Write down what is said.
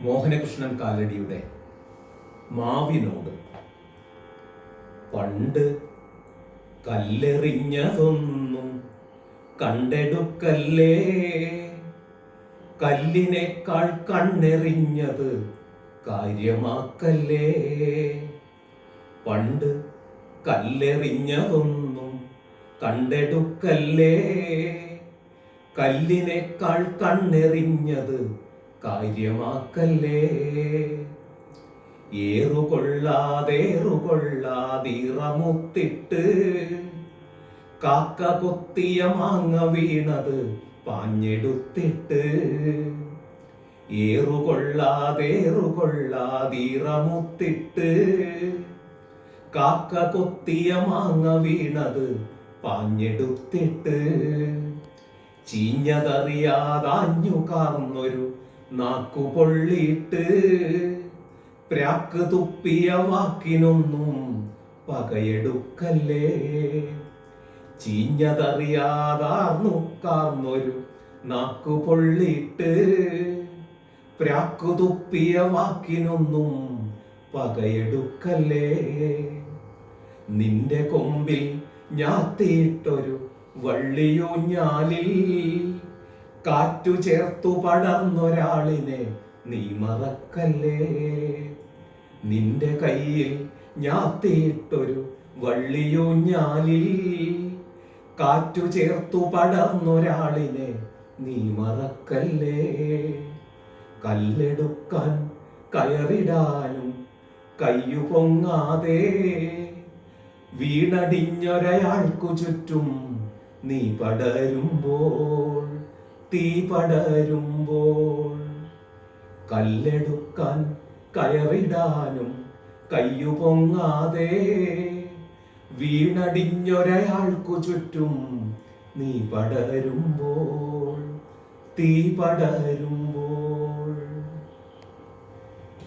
മോഹനകൃഷ്ണൻ കാലടിയുടെ മാവിനോട്. പണ്ട് കല്ലെറിഞ്ഞതൊന്നും കണ്ടെടുക്കല്ലേ, കല്ലിനേക്കാൾ കണ്ണെറിഞ്ഞത് കാര്യമാക്കല്ലേ. പണ്ട് കല്ലെറിഞ്ഞതൊന്നും കണ്ടെടുക്കല്ലേ, കല്ലിനേക്കാൾ കണ്ണെറിഞ്ഞത് കാര്യമാക്കല്ലേ. ഏറുകൊള്ളാതേറുകൊള്ളാതിറമുത്തിട്ട് കാക്ക കൊത്തിയ മാങ്ങ വീണത് പാഞ്ഞെടുത്തിട്ട്. ഏറുകൊള്ളാതേറുകൊള്ളാതിറമുത്തിട്ട് കാക്ക കൊത്തിയ മാങ്ങ വീണത് പാഞ്ഞെടുത്തിട്ട്. ചീഞ്ഞതറിയാതാഞ്ഞു കാർന്നൊരു നാക്കുപൊള്ളിയിട്ട് പ്രാക്ക് തുപ്പിയ വാക്കിനൊന്നും പകയെടുക്കല്ലേ. ചീഞ്ഞതറിയാതാർന്നു കാർന്നൊരു നാക്കുപൊള്ളിയിട്ട് പ്രാക്ക് തുപ്പിയ വാക്കിനൊന്നും പകയെടുക്കല്ലേ. നിന്റെ കൊമ്പിൽ ഞാത്തിയിട്ടൊരു വള്ളിയൂഞ്ഞാലിൽ കാറ്റു ചേർത്തു പടർന്നൊരാളിനെ നീ മറക്കല്ലേ. നിന്റെ കയ്യിൽ ഞാത്തിയിട്ടൊരു വള്ളിയൂഞ്ഞാലിൽ കാറ്റു ചേർത്തു പടർന്നൊരാളിനെ നീ മറക്കല്ലേ. കല്ലെടുക്കാൻ കയറിടാനും കയ്യു പൊങ്ങാതെ വീണടിഞ്ഞൊരയാൾക്കു ചുറ്റും നീ പടരുമ്പോൾ, തീ പടരുമ്പോൾ. കല്ലെടുക്കാൻ കയറിടാനും കയ്യു പൊങ്ങാതെ വീണടിഞ്ഞൊരയാൾക്കു ചുറ്റും നീ പടരുമ്പോൾ, തീ പടരും.